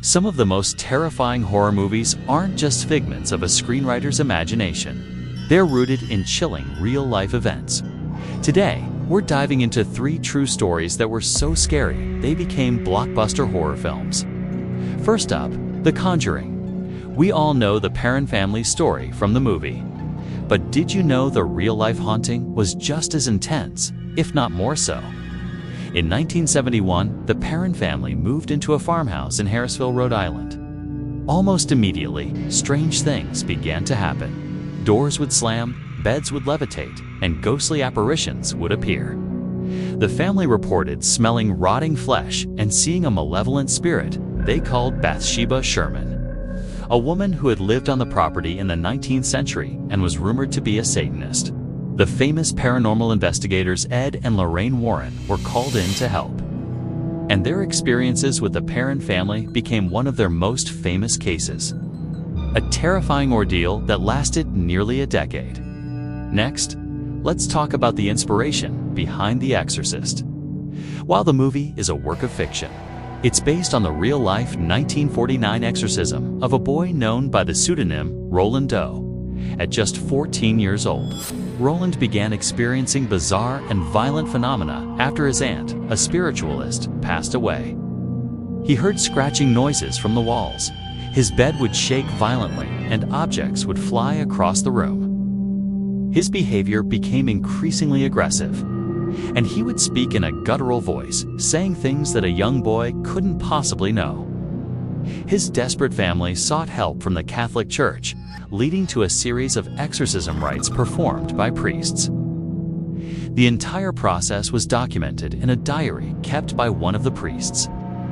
Some of the most terrifying horror movies aren't just figments of a screenwriter's imagination. They're rooted in chilling real-life events. Today, we're diving into 3 true stories that were so scary they became blockbuster horror films. First up, The Conjuring. We all know the Perron family story from the movie. But did you know the real-life haunting was just as intense, if not more so? In 1971, the Perron family moved into a farmhouse in Harrisville, Rhode Island. Almost immediately, strange things began to happen. Doors would slam, beds would levitate, and ghostly apparitions would appear. The family reported smelling rotting flesh and seeing a malevolent spirit they called Bathsheba Sherman, a woman who had lived on the property in the 19th century and was rumored to be a Satanist. The famous paranormal investigators Ed and Lorraine Warren were called in to help. And their experiences with the Perron family became one of their most famous cases. A terrifying ordeal that lasted nearly a decade. Next, let's talk about the inspiration behind The Exorcist. While the movie is a work of fiction, it's based on the real-life 1949 exorcism of a boy known by the pseudonym Roland Doe. At just 14 years old, Roland began experiencing bizarre and violent phenomena after his aunt, a spiritualist, passed away. He heard scratching noises from the walls. His bed would shake violently, and objects would fly across the room. His behavior became increasingly aggressive, and he would speak in a guttural voice, saying things that a young boy couldn't possibly know. His desperate family sought help from the Catholic Church, leading to a series of exorcism rites performed by priests. The entire process was documented in a diary kept by one of the priests,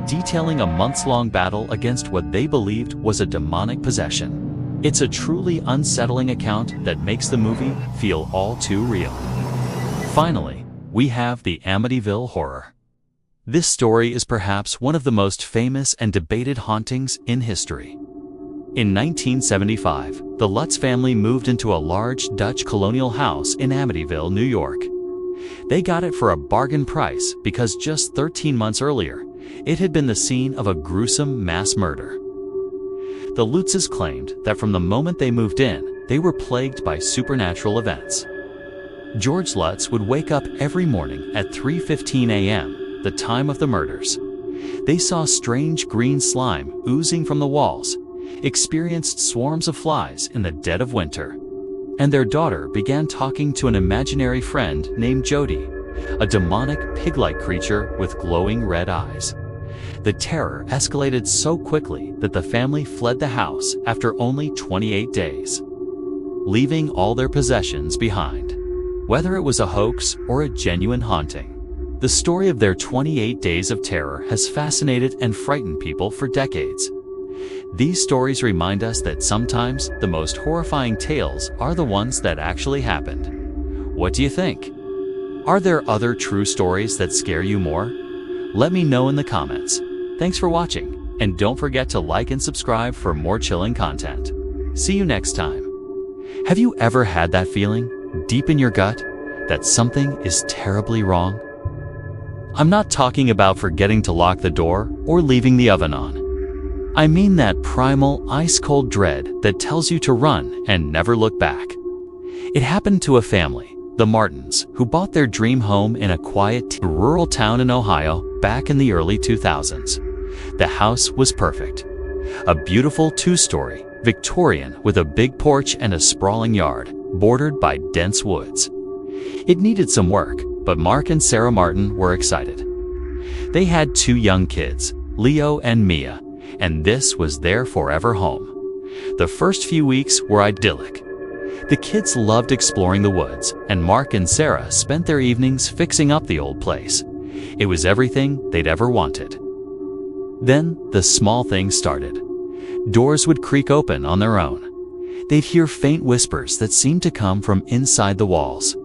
detailing a months-long battle against what they believed was a demonic possession. It's a truly unsettling account that makes the movie feel all too real. Finally, we have the Amityville Horror. This story is perhaps one of the most famous and debated hauntings in history. In 1975, the Lutz family moved into a large Dutch colonial house in Amityville, New York. They got it for a bargain price because just 13 months earlier, it had been the scene of a gruesome mass murder. The Lutzes claimed that from the moment they moved in, they were plagued by supernatural events. George Lutz would wake up every morning at 3:15 a.m., the time of the murders. They saw strange green slime oozing from the walls, experienced swarms of flies in the dead of winter, and their daughter began talking to an imaginary friend named Jody, a demonic pig-like creature with glowing red eyes. The terror escalated so quickly that the family fled the house after only 28 days, leaving all their possessions behind. Whether it was a hoax or a genuine haunting, the story of their 28 days of terror has fascinated and frightened people for decades. These stories remind us that sometimes the most horrifying tales are the ones that actually happened. What do you think? Are there other true stories that scare you more? Let me know in the comments. Thanks for watching, and don't forget to like and subscribe for more chilling content. See you next time. Have you ever had that feeling, deep in your gut, that something is terribly wrong? I'm not talking about forgetting to lock the door or leaving the oven on. I mean that primal, ice-cold dread that tells you to run and never look back. It happened to a family, the Martins, who bought their dream home in a quiet, rural town in Ohio back in the early 2000s. The house was perfect. A beautiful 2-story, Victorian with a big porch and a sprawling yard, bordered by dense woods. It needed some work, but Mark and Sarah Martin were excited. They had 2 young kids, Leo and Mia, and this was their forever home. The first few weeks were idyllic. The kids loved exploring the woods, and Mark and Sarah spent their evenings fixing up the old place. It was everything they'd ever wanted. Then the small things started. Doors would creak open on their own. They'd hear faint whispers that seemed to come from inside the walls.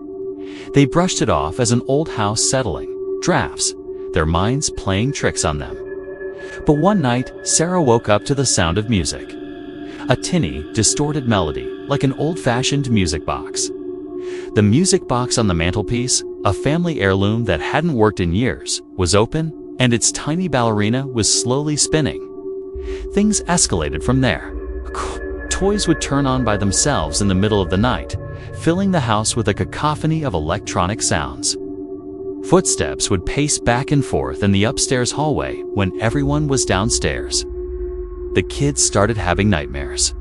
They brushed it off as an old house settling, drafts, their minds playing tricks on them. But one night, Sarah woke up to the sound of music. A tinny, distorted melody, like an old-fashioned music box. The music box on the mantelpiece, a family heirloom that hadn't worked in years, was open, and its tiny ballerina was slowly spinning. Things escalated from there. Toys would turn on by themselves in the middle of the night, filling the house with a cacophony of electronic sounds. Footsteps would pace back and forth in the upstairs hallway when everyone was downstairs. The kids started having nightmares.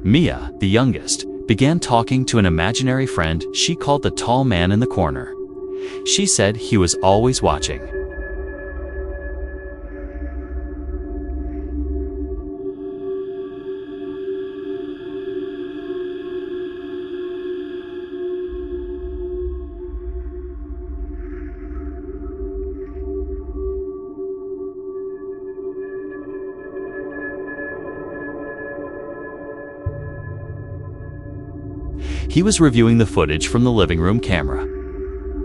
Mia, the youngest, began talking to an imaginary friend she called the tall man in the corner. She said he was always watching. He was reviewing the footage from the living room camera.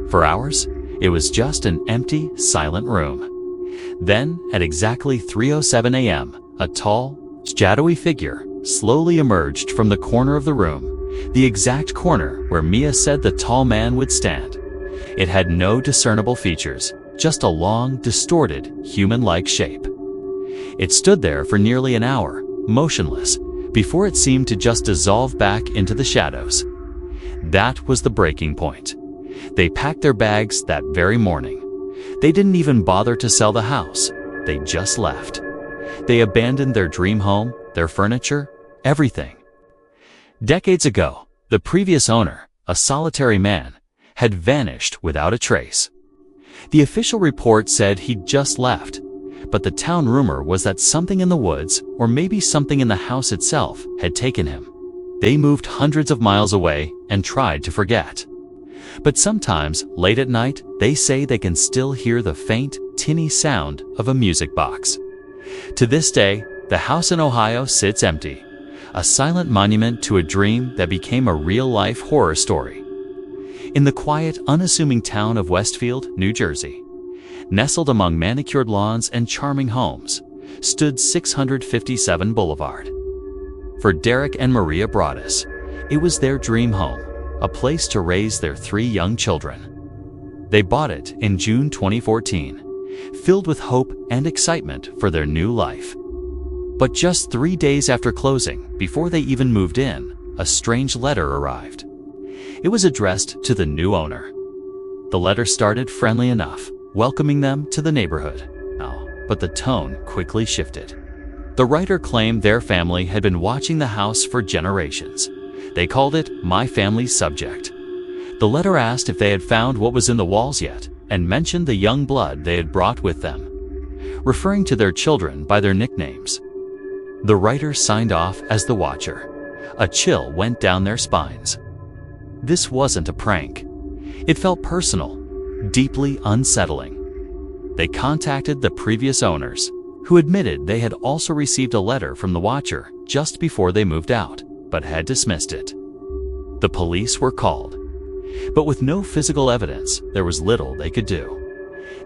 For hours, it was just an empty, silent room. Then, at exactly 3:07 a.m., a tall, shadowy figure slowly emerged from the corner of the room, the exact corner where Mia said the tall man would stand. It had no discernible features, just a long, distorted, human-like shape. It stood there for nearly an hour, motionless, before it seemed to just dissolve back into the shadows. That was the breaking point. They packed their bags that very morning. They didn't even bother to sell the house. They just left. They abandoned their dream home, their furniture, everything. Decades ago, the previous owner, a solitary man, had vanished without a trace. The official report said he'd just left, but the town rumor was that something in the woods, or maybe something in the house itself, had taken him. They moved hundreds of miles away and tried to forget. But sometimes, late at night, they say they can still hear the faint, tinny sound of a music box. To this day, the house in Ohio sits empty, a silent monument to a dream that became a real-life horror story. In the quiet, unassuming town of Westfield, New Jersey, nestled among manicured lawns and charming homes, stood 657 Boulevard. For Derek and Maria Broaddus, it was their dream home, a place to raise their 3 young children. They bought it in June 2014, filled with hope and excitement for their new life. But just 3 days after closing, before they even moved in, a strange letter arrived. It was addressed to the new owner. The letter started friendly enough, welcoming them to the neighborhood. But the tone quickly shifted. The writer claimed their family had been watching the house for generations. They called it My Family's Subject. The letter asked if they had found what was in the walls yet, and mentioned the young blood they had brought with them, referring to their children by their nicknames. The writer signed off as the watcher. A chill went down their spines. This wasn't a prank. It felt personal, deeply unsettling. They contacted the previous owners, who admitted they had also received a letter from the watcher just before they moved out, but had dismissed it. The police were called. But with no physical evidence, there was little they could do.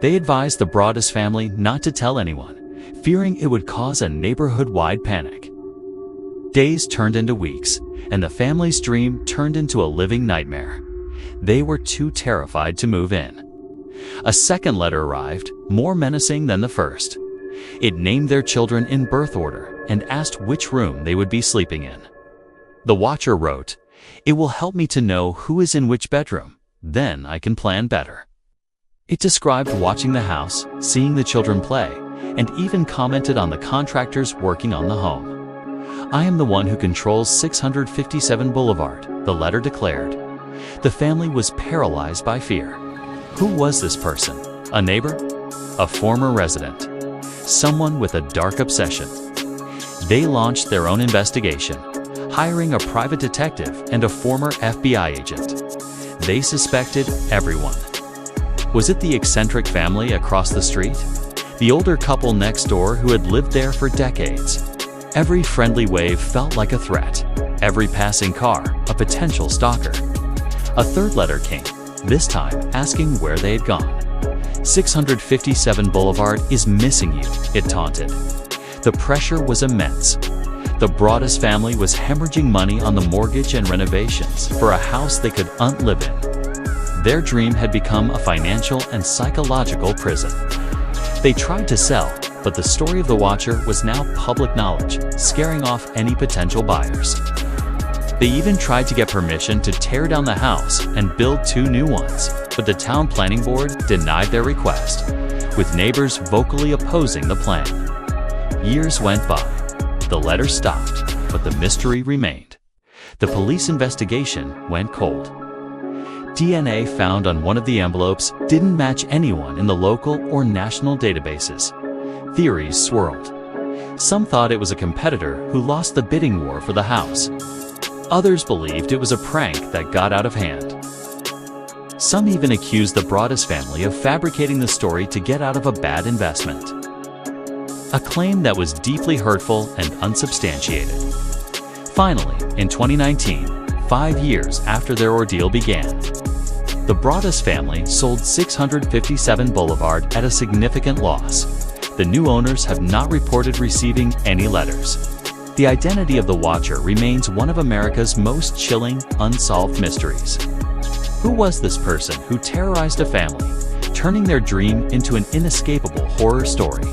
They advised the Broaddus family not to tell anyone, fearing it would cause a neighborhood-wide panic. Days turned into weeks, and the family's dream turned into a living nightmare. They were too terrified to move in. A second letter arrived, more menacing than the first. It named their children in birth order and asked which room they would be sleeping in. The watcher wrote, "It will help me to know who is in which bedroom. Then I can plan better." It described watching the house, seeing the children play, and even commented on the contractors working on the home. "I am the one who controls 657 Boulevard," the letter declared. The family was paralyzed by fear. Who was this person? A neighbor? A former resident? Someone with a dark obsession? They launched their own investigation, hiring a private detective and a former FBI agent. They suspected everyone. Was it the eccentric family across the street? The older couple next door who had lived there for decades? Every friendly wave felt like a threat. Every passing car, a potential stalker. A third letter came, this time asking where they had gone. 657 Boulevard is missing you, it taunted. The pressure was immense. The Broaddus family was hemorrhaging money on the mortgage and renovations for a house they couldn't live in. Their dream had become a financial and psychological prison. They tried to sell, But the story of the Watcher was now public knowledge, scaring off any potential buyers. They even tried to get permission to tear down the house and build 2 new ones, but the town planning board denied their request, with neighbors vocally opposing the plan. Years went by. The letters stopped, but the mystery remained. The police investigation went cold. DNA found on one of the envelopes didn't match anyone in the local or national databases. Theories swirled. Some thought it was a competitor who lost the bidding war for the house. Others believed it was a prank that got out of hand. Some even accused the Broaddus family of fabricating the story to get out of a bad investment. A claim that was deeply hurtful and unsubstantiated. Finally, in 2019, 5 years after their ordeal began, the Broaddus family sold 657 Boulevard at a significant loss. The new owners have not reported receiving any letters. The identity of the Watcher remains one of America's most chilling, unsolved mysteries. Who was this person who terrorized a family, turning their dream into an inescapable horror story?